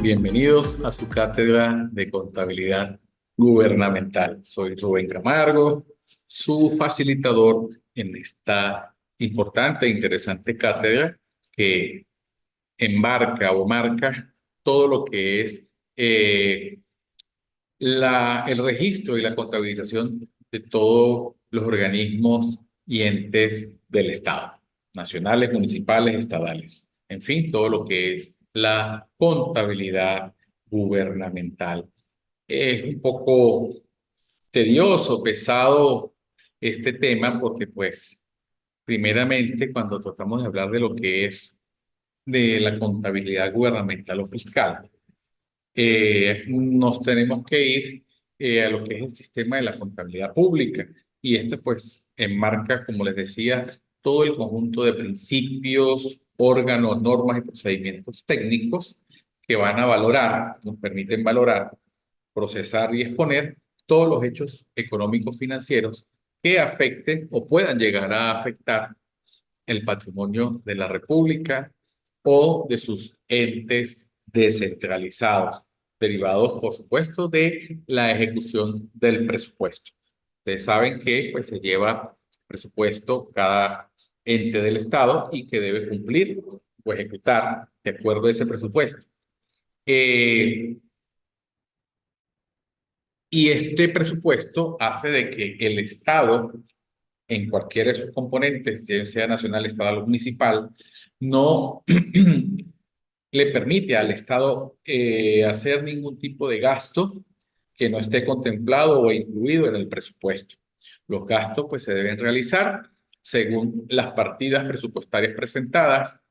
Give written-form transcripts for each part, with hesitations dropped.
Bienvenidos a su cátedra de contabilidad gubernamental. Soy Rubén Camargo, su facilitador en esta importante e interesante cátedra que embarca o marca todo lo que es el registro y la contabilización de todos los organismos y entes del Estado, nacionales, municipales, estadales. En fin, todo lo que es la contabilidad gubernamental. Es un poco tedioso, pesado este tema porque, pues, primeramente, cuando tratamos de hablar de lo que es de la contabilidad gubernamental o fiscal, nos tenemos que ir a lo que es el sistema de la contabilidad pública. Y esto pues enmarca, como les decía, todo el conjunto de principios, órganos, normas y procedimientos técnicos que van a valorar, nos permiten valorar, procesar y exponer todos los hechos económicos financieros que afecten o puedan llegar a afectar el patrimonio de la República o de sus entes descentralizados, derivados, por supuesto, de la ejecución del presupuesto. Ustedes saben que pues, se lleva presupuesto cada ente del Estado y que debe cumplir o ejecutar de acuerdo a ese presupuesto. Y este presupuesto hace de que el Estado, en cualquiera de sus componentes, ya sea nacional, estatal o municipal, no le permite al Estado hacer ningún tipo de gasto que no esté contemplado o incluido en el presupuesto. Los gastos pues se deben realizar según las partidas presupuestarias presentadas.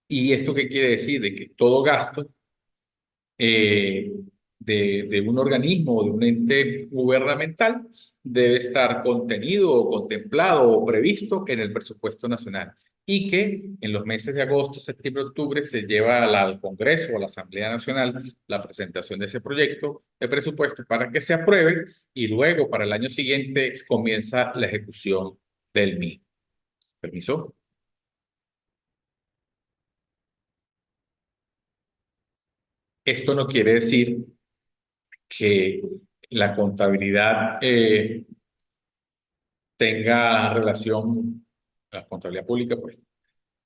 ¿Y esto qué quiere decir? De que todo gasto eh, de un organismo o de un ente gubernamental debe estar contenido o contemplado o previsto en el presupuesto nacional y que en los meses de agosto, septiembre, octubre se lleva al Congreso o a la Asamblea Nacional la presentación de ese proyecto de presupuesto para que se apruebe y luego para el año siguiente comienza la ejecución del mismo. ¿Permiso? Esto no quiere decir que la contabilidad tenga relación, la contabilidad pública, pues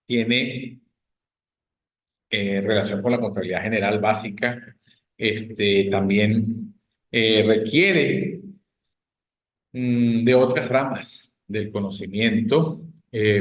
tiene relación con la contabilidad general básica. También requiere de otras ramas del conocimiento,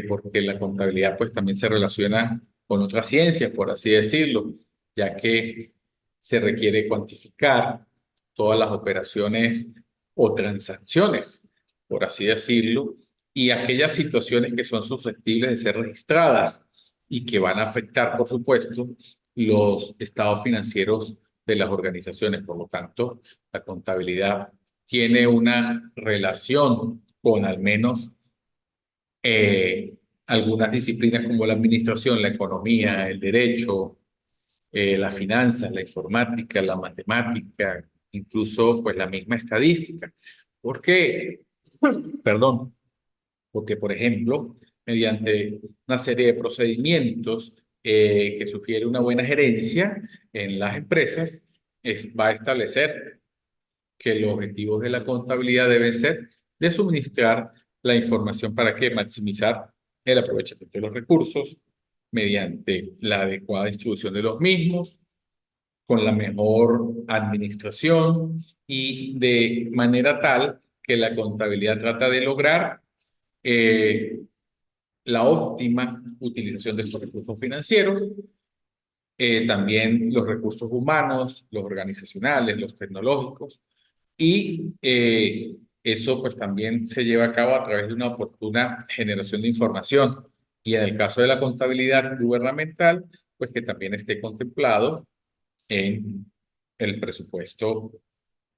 porque la contabilidad pues también se relaciona con otras ciencias, por así decirlo, ya que se requiere cuantificar todas las operaciones o transacciones, por así decirlo, y aquellas situaciones que son susceptibles de ser registradas y que van a afectar, por supuesto, los estados financieros de las organizaciones. Por lo tanto, la contabilidad tiene una relación con al menos eh, algunas disciplinas como la administración, la economía, el derecho, las finanzas, la informática, la matemática, incluso pues la misma estadística. ¿Por qué? Perdón, porque por ejemplo, mediante una serie de procedimientos que sugiere una buena gerencia en las empresas, va a establecer que los objetivos de la contabilidad deben ser de suministrar la información para que maximizar el aprovechamiento de los recursos mediante la adecuada distribución de los mismos, con la mejor administración y de manera tal que la contabilidad trata de lograr eh, la óptima utilización de estos recursos financieros, también los recursos humanos, los organizacionales, los tecnológicos, y eso pues también se lleva a cabo a través de una oportuna generación de información. Y en el caso de la contabilidad gubernamental, pues que también esté contemplado en el presupuesto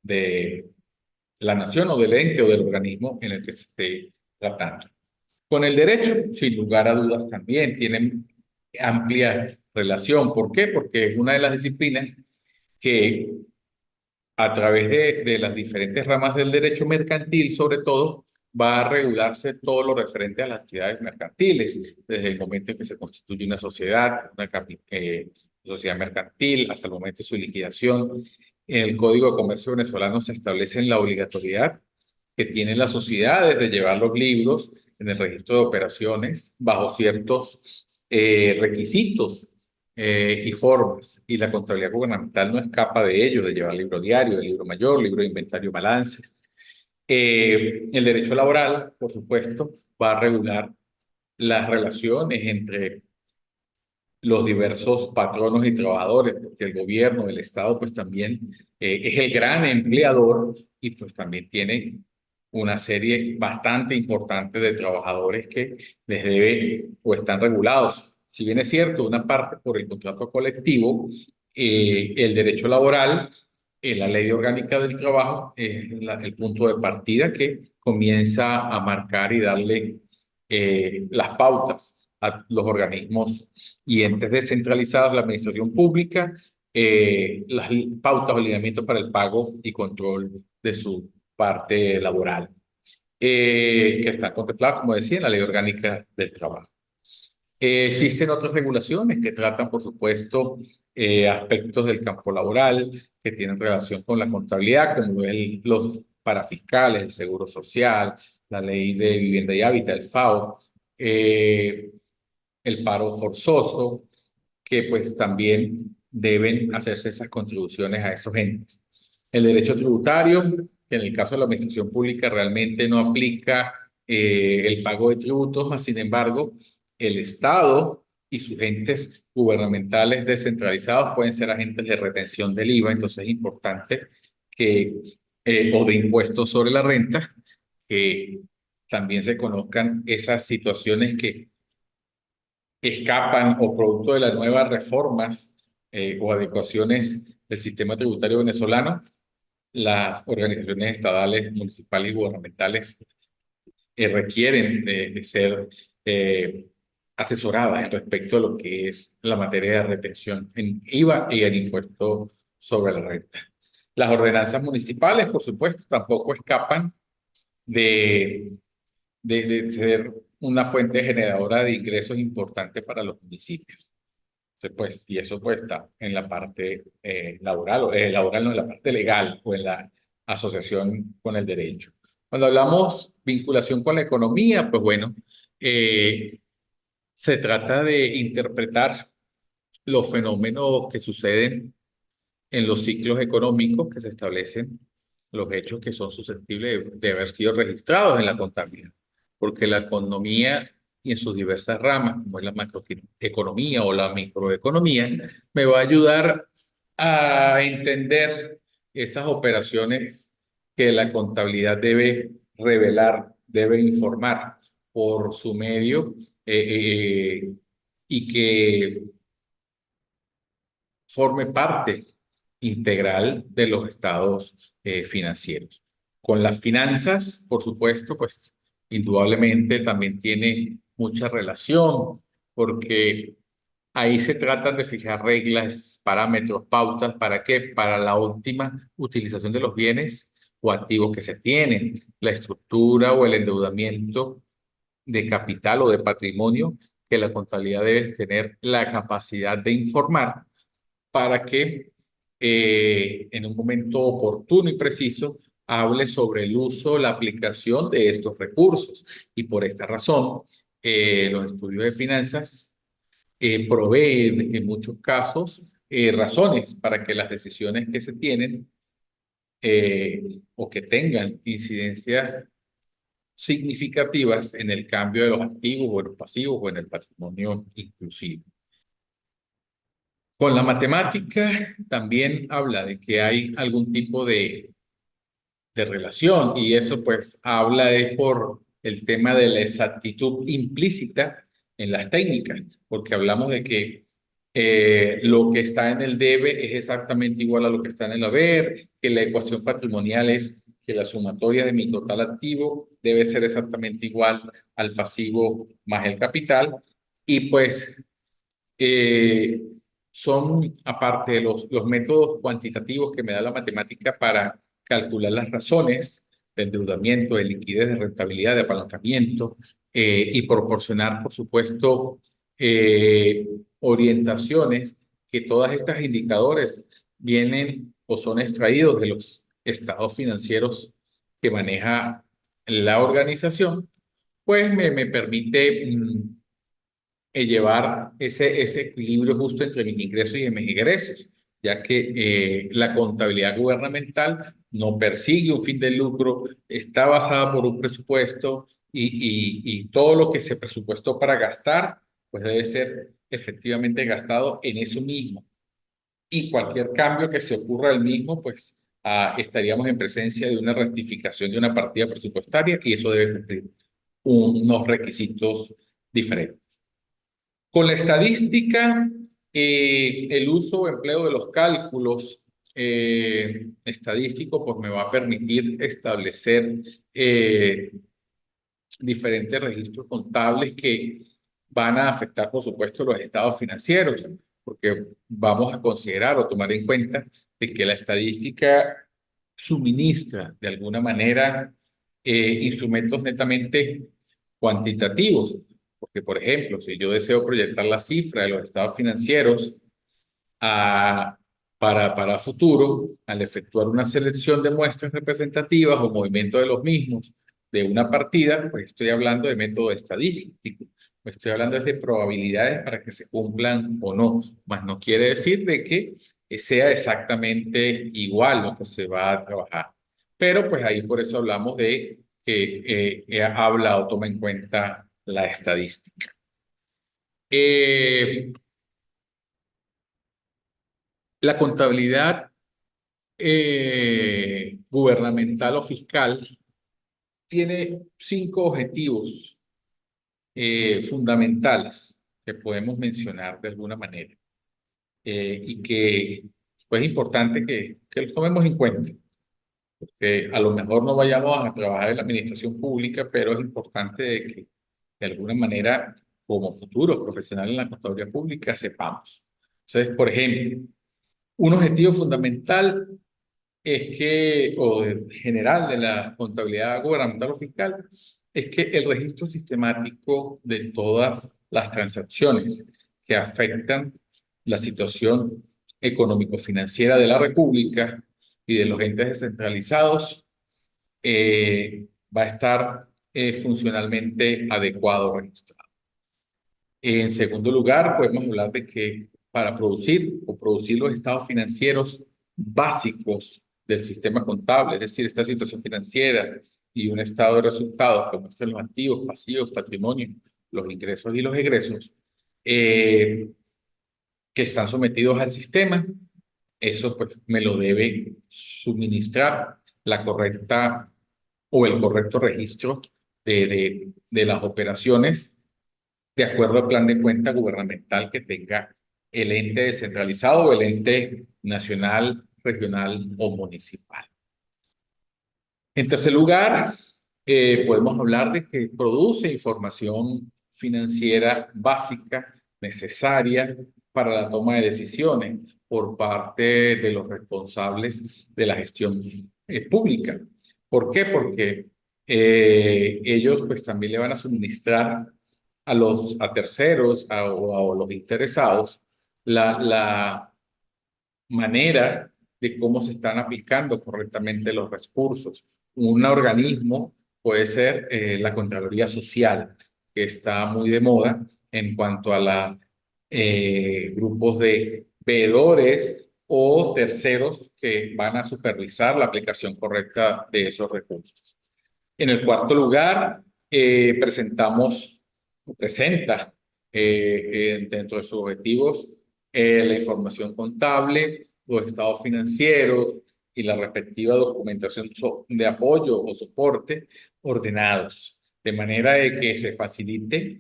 de la nación o del ente o del organismo en el que se esté tratando. Con el derecho, sin lugar a dudas, también tienen amplia relación. ¿Por qué? Porque es una de las disciplinas que a través de las diferentes ramas del derecho mercantil, sobre todo, va a regularse todo lo referente a las actividades mercantiles, desde el momento en que se constituye una sociedad, sociedad mercantil hasta el momento de su liquidación. En el Código de Comercio venezolano se establece la obligatoriedad que tienen las sociedades de llevar los libros en el registro de operaciones bajo ciertos requisitos y formas. Y la contabilidad gubernamental no escapa de ellos, de llevar libro diario, libro mayor, libro de inventario, balances. El derecho laboral, por supuesto, va a regular las relaciones entre los diversos patronos y trabajadores, porque el gobierno, el Estado, pues también es el gran empleador y pues también tiene una serie bastante importante de trabajadores que les debe o están regulados. Si bien es cierto, una parte por el contrato colectivo, el derecho laboral, la ley orgánica del trabajo es el punto de partida que comienza a marcar y darle las pautas a los organismos y entes descentralizados de la administración pública, las pautas o lineamientos para el pago y control de su parte laboral, que están contemplados, como decía, en la Ley Orgánica del Trabajo. Existen otras regulaciones que tratan, por supuesto, aspectos del campo laboral que tienen relación con la contabilidad, como los parafiscales, el seguro social, la ley de vivienda y hábitat, el FAO, el paro forzoso, que pues también deben hacerse esas contribuciones a esos entes. El derecho tributario, que en el caso de la administración pública realmente no aplica el pago de tributos, mas sin embargo, el Estado y sus entes gubernamentales descentralizados pueden ser agentes de retención del IVA, entonces es importante que, o de impuestos sobre la renta, que también se conozcan esas situaciones que escapan o producto de las nuevas reformas o adecuaciones del sistema tributario venezolano, las organizaciones estatales, municipales y gubernamentales requieren de ser asesoradas en respecto a lo que es la materia de retención en IVA y el impuesto sobre la renta. Las ordenanzas municipales, por supuesto, tampoco escapan de de ser una fuente generadora de ingresos importante para los municipios. Entonces, pues, y eso pues está en la parte laboral, o laboral no, en la parte legal o en la asociación con el derecho. Cuando hablamos vinculación con la economía, pues bueno, se trata de interpretar los fenómenos que suceden en los ciclos económicos que se establecen, los hechos que son susceptibles de haber sido registrados en la contabilidad, porque la economía y en sus diversas ramas, como es la macroeconomía o la microeconomía, me va a ayudar a entender esas operaciones que la contabilidad debe revelar, debe informar por su medio y que forme parte integral de los estados financieros. Con las finanzas, por supuesto, pues indudablemente también tiene mucha relación, porque ahí se tratan de fijar reglas, parámetros, pautas, ¿para qué? Para la óptima utilización de los bienes o activos que se tienen, la estructura o el endeudamiento de capital o de patrimonio que la contabilidad debe tener la capacidad de informar para que en un momento oportuno y preciso hable sobre el uso, la aplicación de estos recursos. Y por esta razón, los estudios de finanzas proveen en muchos casos razones para que las decisiones que se tienen o que tengan incidencias significativas en el cambio de los activos o en los pasivos o en el patrimonio inclusive. Con la matemática también habla de que hay algún tipo de relación y eso pues habla de por el tema de la exactitud implícita en las técnicas, porque hablamos de que lo que está en el debe es exactamente igual a lo que está en el haber, que la ecuación patrimonial es que la sumatoria de mi total activo debe ser exactamente igual al pasivo más el capital y pues eh, son, aparte de los métodos cuantitativos que me da la matemática para calcular las razones de endeudamiento, de liquidez, de rentabilidad, de apalancamiento, y proporcionar, por supuesto, orientaciones que todas estas indicadores vienen o son extraídos de los estados financieros que maneja la organización, pues me permite llevar ese equilibrio justo entre mis ingresos y mis egresos, ya que la contabilidad gubernamental no persigue un fin de lucro, está basada por un presupuesto y todo lo que se presupuestó para gastar, pues debe ser efectivamente gastado en eso mismo. Y cualquier cambio que se ocurra al mismo, pues estaríamos en presencia de una rectificación de una partida presupuestaria y eso debe cumplir unos requisitos diferentes. Con la estadística, el uso o empleo de los cálculos estadísticos pues me va a permitir establecer diferentes registros contables que van a afectar, por supuesto, los estados financieros, porque vamos a considerar o tomar en cuenta de que la estadística suministra de alguna manera instrumentos netamente cuantitativos, porque, por ejemplo, si yo deseo proyectar la cifra de los estados financieros a, para futuro, al efectuar una selección de muestras representativas o movimiento de los mismos de una partida, pues estoy hablando de método estadístico, pues estoy hablando de probabilidades para que se cumplan o no, mas no quiere decir de que sea exactamente igual lo que se va a trabajar. Pero pues ahí por eso hablamos de que habla o toma en cuenta la estadística. La contabilidad gubernamental o fiscal tiene 5 objetivos fundamentales que podemos mencionar de alguna manera y que pues, es importante que los tomemos en cuenta. Que a lo mejor no vayamos a trabajar en la administración pública, pero es importante de que de alguna manera, como futuros profesionales en la contabilidad pública, sepamos. Entonces, por ejemplo, un objetivo fundamental es que, o general de la contabilidad gubernamental o fiscal, es que el registro sistemático de todas las transacciones que afectan la situación económico-financiera de la República y de los entes descentralizados va a estar funcionalmente adecuado registrado. En segundo lugar, podemos hablar de que para producir los estados financieros básicos del sistema contable, es decir, esta situación financiera y un estado de resultados que muestran los activos, pasivos, patrimonio, los ingresos y los egresos, que están sometidos al sistema, eso pues me lo debe suministrar la correcta o el correcto registro de las operaciones de acuerdo al plan de cuenta gubernamental que tenga el ente descentralizado o el ente nacional, regional o municipal. En tercer lugar, podemos hablar de que produce información financiera básica necesaria para la toma de decisiones por parte de los responsables de la gestión pública. ¿Por qué? Porque ellos pues también le van a suministrar a terceros o a los interesados la manera de cómo se están aplicando correctamente los recursos. Un organismo puede ser la Contraloría Social, que está muy de moda en cuanto a los grupos de veedores o terceros que van a supervisar la aplicación correcta de esos recursos. En el cuarto lugar, presenta dentro de sus objetivos la información contable, los estados financieros y la respectiva documentación de apoyo o soporte ordenados, de manera de que se facilite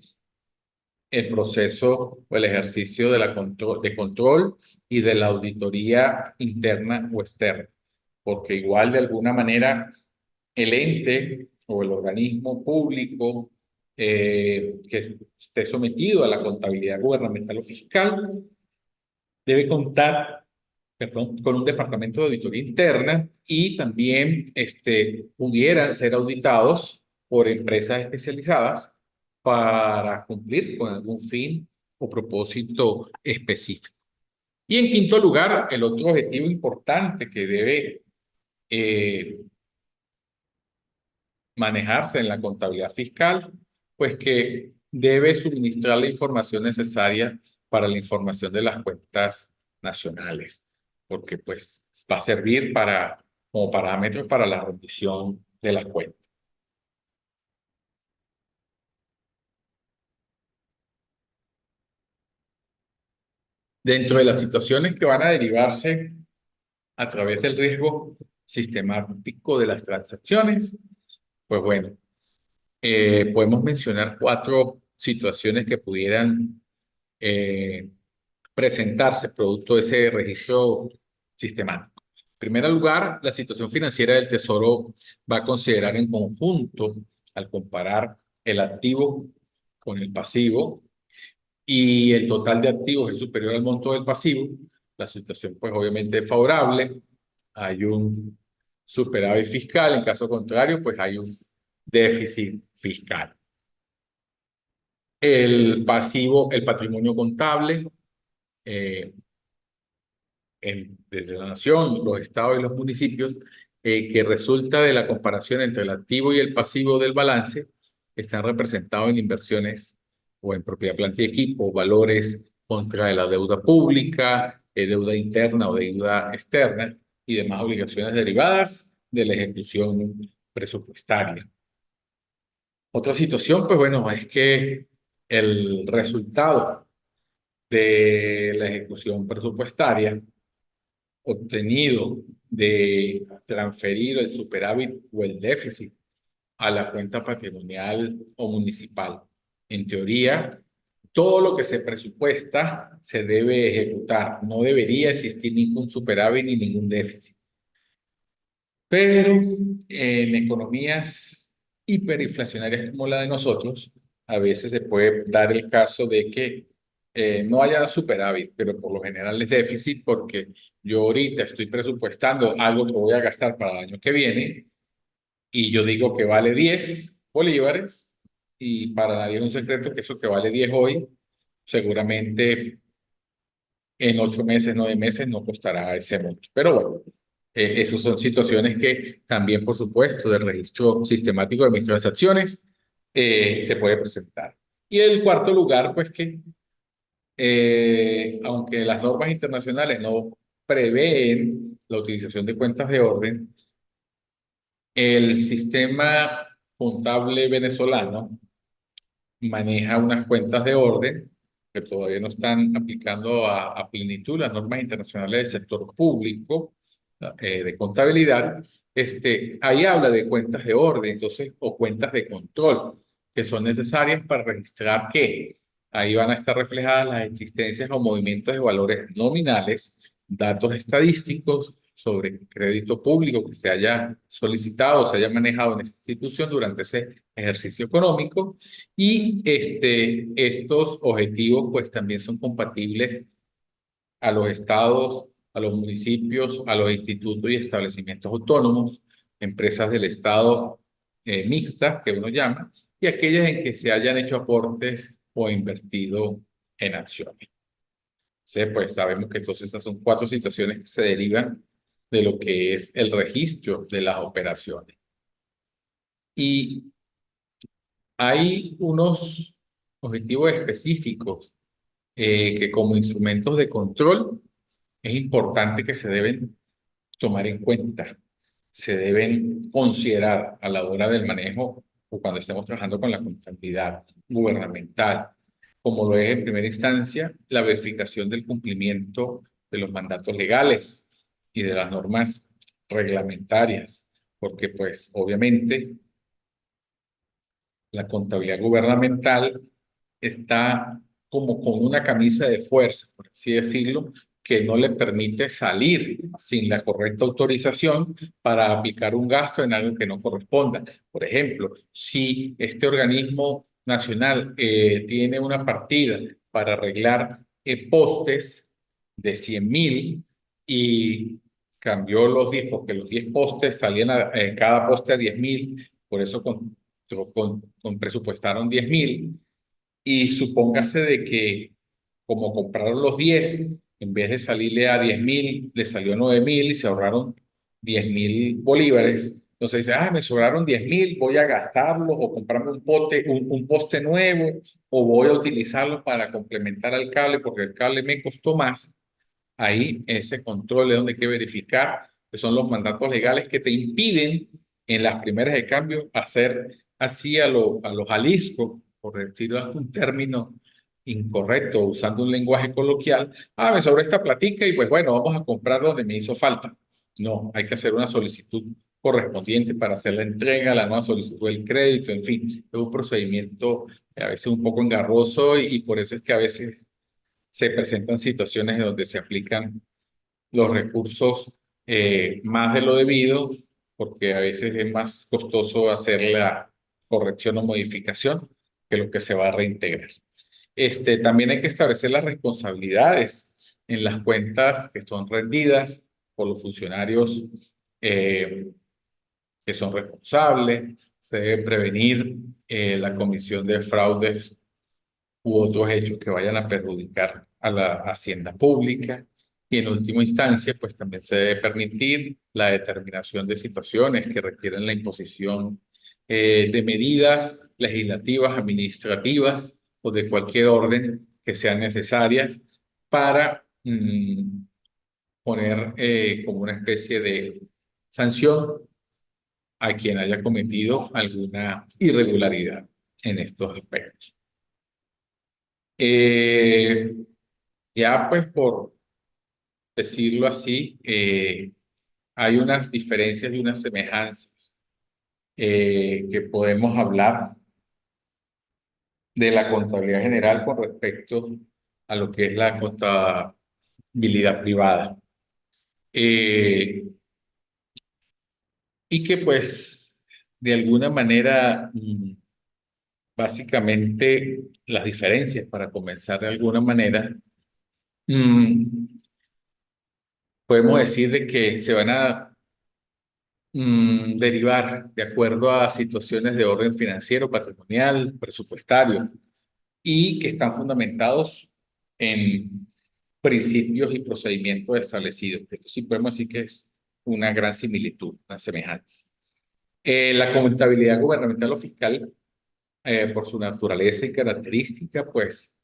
el proceso o el ejercicio de control y de la auditoría interna o externa, porque igual de alguna manera el ente o el organismo público que esté sometido a la contabilidad gubernamental o fiscal debe contar, perdón, con un departamento de auditoría interna y también pudieran ser auditados por empresas especializadas para cumplir con algún fin o propósito específico. Y en quinto lugar, el otro objetivo importante que debe eh, manejarse en la contabilidad fiscal, pues que debe suministrar la información necesaria para la información de las cuentas nacionales, porque pues va a servir para, como parámetro para la rendición de las cuentas. Dentro de las situaciones que van a derivarse a través del riesgo sistemático de las transacciones, pues bueno, podemos mencionar cuatro situaciones que pudieran eh, presentarse producto de ese registro sistemático. En primer lugar, la situación financiera del Tesoro va a considerar en conjunto, al comparar el activo con el pasivo, y el total de activos es superior al monto del pasivo, la situación pues obviamente es favorable, hay un superávit fiscal, en caso contrario pues hay un déficit fiscal. El pasivo, el patrimonio contable, eh, desde la nación, los estados y los municipios, que resulta de la comparación entre el activo y el pasivo del balance, están representados en inversiones o en propiedad, planta y equipo, valores contra la deuda pública, deuda interna o deuda externa y demás obligaciones derivadas de la ejecución presupuestaria. Otra situación, pues bueno, es que el resultado de la ejecución presupuestaria obtenido de transferir el superávit o el déficit a la cuenta patrimonial o municipal. En teoría, todo lo que se presupuesta se debe ejecutar. No debería existir ningún superávit ni ningún déficit. Pero en economías hiperinflacionarias como la de nosotros, a veces se puede dar el caso de que no haya superávit, pero por lo general es déficit porque yo ahorita estoy presupuestando algo que voy a gastar para el año que viene y yo digo que vale 10 bolívares y para nadie es un secreto que eso que vale 10 hoy, seguramente en 8 meses, 9 meses no costará ese monto. Pero bueno, esas son situaciones que también, por supuesto, del registro sistemático de mis transacciones se puede presentar. Y el cuarto lugar, pues que aunque las normas internacionales no prevén la utilización de cuentas de orden, el sistema contable venezolano maneja unas cuentas de orden que todavía no están aplicando a plenitud las normas internacionales del sector público de contabilidad. Ahí habla de cuentas de orden, entonces, o cuentas de control, que son necesarias para registrar que ahí van a estar reflejadas las existencias o movimientos de valores nominales, datos estadísticos sobre crédito público que se haya solicitado o se haya manejado en esa institución durante ese ejercicio económico y estos objetivos pues también son compatibles a los estados, a los municipios, a los institutos y establecimientos autónomos, empresas del estado mixtas que uno llama, y aquellas en que se hayan hecho aportes o invertido en acciones. Sí, pues sabemos que entonces esas son cuatro situaciones que se derivan de lo que es el registro de las operaciones. Y hay unos objetivos específicos que como instrumentos de control es importante que se deben tomar en cuenta, se deben considerar a la hora del manejo o cuando estemos trabajando con la contabilidad gubernamental, como lo es en primera instancia la verificación del cumplimiento de los mandatos legales y de las normas reglamentarias, porque pues obviamente la contabilidad gubernamental está como con una camisa de fuerza, por así decirlo, que no le permite salir sin la correcta autorización para aplicar un gasto en algo que no corresponda. Por ejemplo, si este organismo nacional tiene una partida para arreglar postes de 100.000 y cambió los 10, porque los 10 postes salían cada poste a 10.000, por eso presupuestaron 10.000 y supóngase de que como compraron los 10 en vez de salirle a 10.000, le salió 9.000 y se ahorraron 10.000 bolívares. Entonces dice, me sobraron 10.000, voy a gastarlo o comprarme un poste nuevo o voy a utilizarlo para complementar al cable porque el cable me costó más. Ahí ese control es donde hay que verificar, que son los mandatos legales que te impiden en las primeras de cambio hacer así a lo Jalisco, por decirlo un término incorrecto, usando un lenguaje coloquial. Me sobra esta platica y pues bueno, vamos a comprar donde me hizo falta. No, hay que hacer una solicitud correspondiente para hacer la entrega, la nueva solicitud del crédito, en fin, es un procedimiento a veces un poco engarroso y por eso es que a veces se presentan situaciones donde se aplican los recursos más de lo debido, porque a veces es más costoso hacer la corrección o modificación que lo que se va a reintegrar. También hay que establecer las responsabilidades en las cuentas que son rendidas por los funcionarios eh, que son responsables. Se debe prevenir la comisión de fraudes u otros hechos que vayan a perjudicar a la hacienda pública. Y en última instancia, pues también se debe permitir la determinación de situaciones que requieren la imposición de medidas legislativas, administrativas o de cualquier orden que sean necesarias para poner como una especie de sanción a quien haya cometido alguna irregularidad en estos aspectos. Eh, Ya pues por decirlo así, hay unas diferencias y unas semejanzas que podemos hablar de la contabilidad general con respecto a lo que es la contabilidad privada. Y que pues de alguna manera, básicamente las diferencias, para comenzar de alguna manera, mm, podemos decir de que se van a derivar de acuerdo a situaciones de orden financiero, patrimonial, presupuestario y que están fundamentados en principios y procedimientos establecidos. Esto sí podemos decir que es una gran similitud, una semejanza. La contabilidad gubernamental o fiscal, por su naturaleza y característica, pues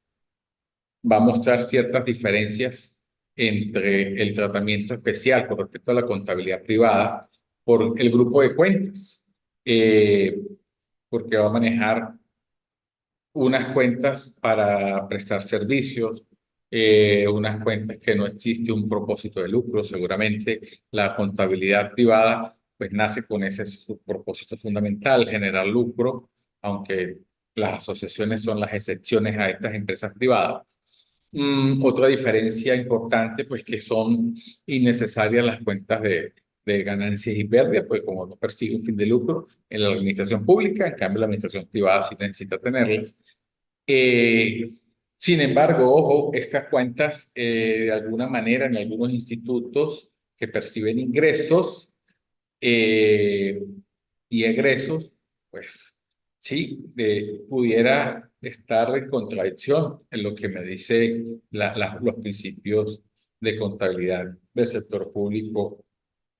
va a mostrar ciertas diferencias entre el tratamiento especial con respecto a la contabilidad privada por el grupo de cuentas, eh, porque va a manejar unas cuentas para prestar servicios, unas cuentas que no existe un propósito de lucro. Seguramente la contabilidad privada pues nace con ese su propósito fundamental, generar lucro, aunque las asociaciones son las excepciones a estas empresas privadas. Otra diferencia importante, pues que son innecesarias las cuentas de ganancias y pérdidas, pues como no persigue un fin de lucro en la administración pública, en cambio la administración privada sí necesita tenerlas. Eh, Sin embargo, ojo, estas cuentas de alguna manera en algunos institutos que perciben ingresos eh, y egresos, pues sí, pudiera estar en contradicción en lo que me dice los principios de contabilidad del sector público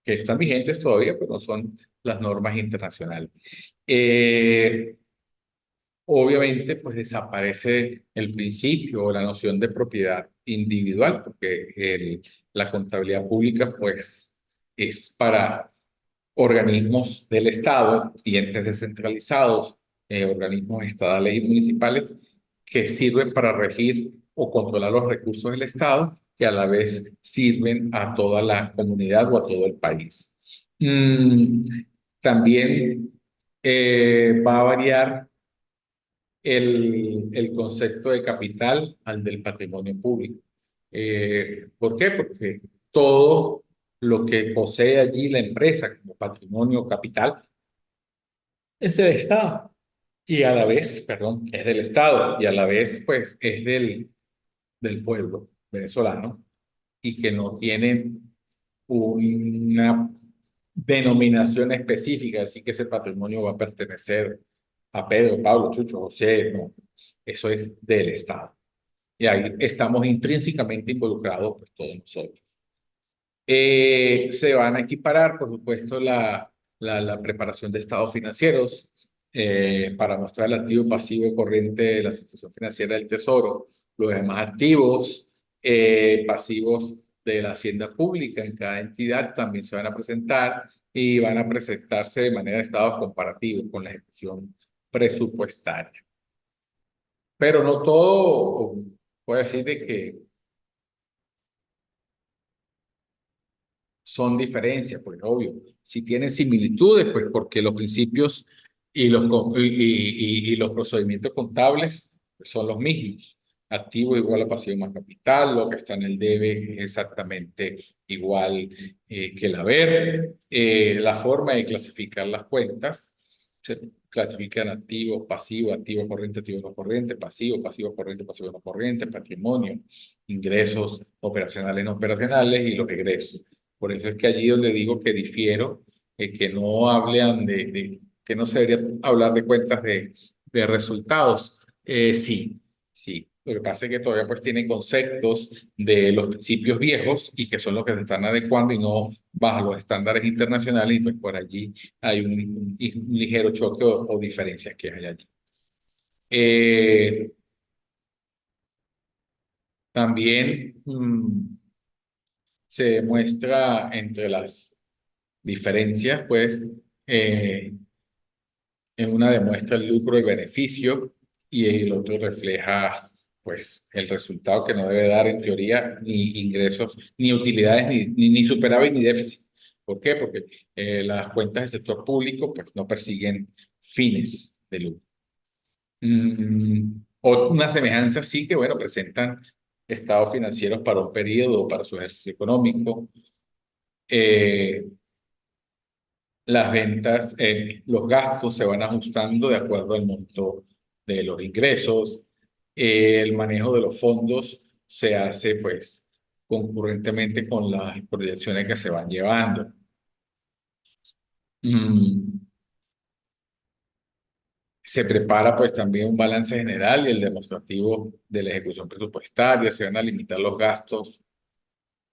que están vigentes todavía, pero no son las normas internacionales. Eh, Obviamente, pues desaparece el principio o la noción de propiedad individual, porque la contabilidad pública, pues, es para organismos del Estado y entes descentralizados, organismos estadales y municipales, que sirven para regir o controlar los recursos del Estado, que a la vez sirven a toda la comunidad o a todo el país. Mm, También va a variar el concepto de capital al del patrimonio público. ¿Por qué? Porque todo lo que posee allí la empresa como patrimonio o capital es del Estado y a la vez, perdón, es del Estado y a la vez pues es del pueblo venezolano y que no tiene una denominación específica, así que ese patrimonio va a pertenecer a Pedro, Pablo, Chucho, José, no, eso es del Estado. Y ahí estamos intrínsecamente involucrados, pues, todos nosotros. Se van a equiparar, por supuesto, la preparación de estados financieros para mostrar el activo pasivo corriente de la institución financiera del Tesoro, los demás activos pasivos de la hacienda pública en cada entidad también se van a presentar y van a presentarse de manera de estados comparativos con la ejecución presupuestaria. Pero no todo, puedo decir de que son diferencias, porque obvio, si tienen similitudes, pues porque los principios y y los procedimientos contables son los mismos. Activo igual a pasivo más capital, lo que está en el debe es exactamente igual que el haber. La forma de clasificar las cuentas, se clasifican activo corriente, activo no corriente, pasivo corriente, pasivo no corriente, patrimonio, ingresos operacionales no operacionales y los egresos. Por eso es que allí donde digo que difiero, que no hablan que no se debería hablar de cuentas de resultados. Sí, sí. Lo que pasa es que todavía pues tienen conceptos de los principios viejos y que son los que se están adecuando y no bajo los estándares internacionales y pues por allí hay un ligero choque o diferencias que hay allí. Eh, también se demuestra entre las diferencias, pues, eh, en una demuestra el lucro y beneficio y el otro refleja, pues, el resultado que no debe dar en teoría ni ingresos, ni utilidades, ni superávit, ni déficit. ¿Por qué? Porque las cuentas del sector público, pues, no persiguen fines de lucro. O una semejanza sí que, bueno, presentan estados financieros para un periodo o para su ejercicio económico. Eh, las ventas, los gastos se van ajustando de acuerdo al monto de los ingresos. El manejo de los fondos se hace pues concurrentemente con las proyecciones que se van llevando. Mm, Se prepara pues también un balance general y el demostrativo de la ejecución presupuestaria. Se van a limitar los gastos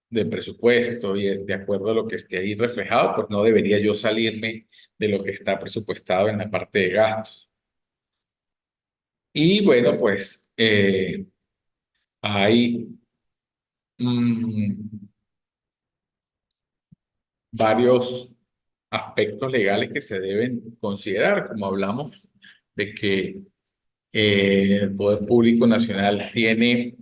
de presupuesto y de acuerdo a lo que esté ahí reflejado, pues no debería yo salirme de lo que está presupuestado en la parte de gastos. Y bueno, pues hay mm, varios aspectos legales que se deben considerar, como hablamos de que el Poder Público Nacional tiene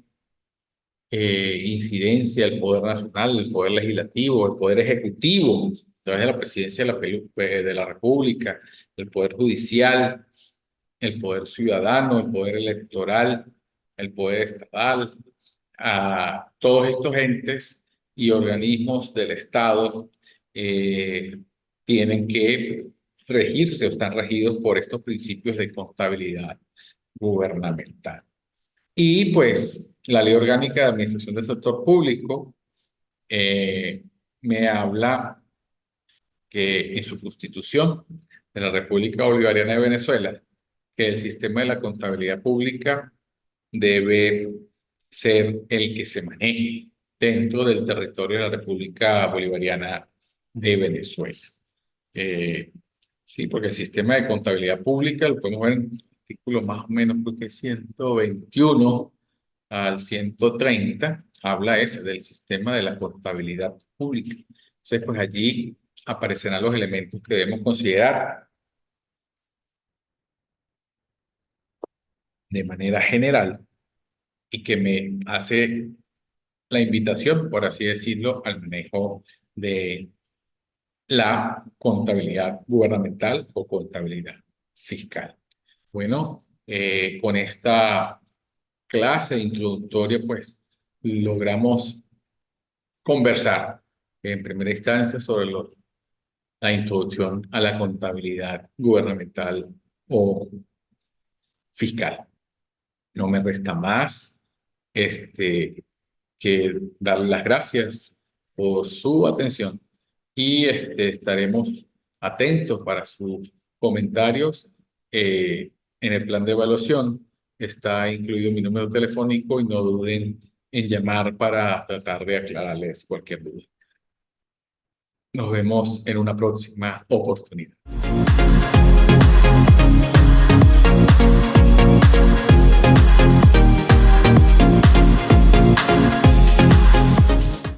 incidencia, el Poder Nacional, el Poder Legislativo, el Poder Ejecutivo, a través de la Presidencia de la República, el Poder Judicial, el poder ciudadano, el poder electoral, el poder estatal, a todos estos entes y organismos del Estado tienen que regirse o están regidos por estos principios de contabilidad gubernamental. Y pues la Ley Orgánica de Administración del Sector Público me habla que en su constitución de la República Bolivariana de Venezuela, que el sistema de la contabilidad pública debe ser el que se maneje dentro del territorio de la República Bolivariana de Venezuela. Eh, sí, porque el sistema de contabilidad pública, lo podemos ver en el artículo más o menos, creo que 121 al 130 habla ese del sistema de la contabilidad pública. Entonces, pues allí aparecerán los elementos que debemos considerar de manera general y que me hace la invitación, por así decirlo, al manejo de la contabilidad gubernamental o contabilidad fiscal. Bueno, con esta clase introductoria, pues logramos conversar en primera instancia sobre la introducción a la contabilidad gubernamental o fiscal. No me resta más que darle las gracias por su atención y estaremos atentos para sus comentarios en el plan de evaluación está incluido mi número telefónico y no duden en llamar para tratar de aclararles cualquier duda. Nos vemos en una próxima oportunidad.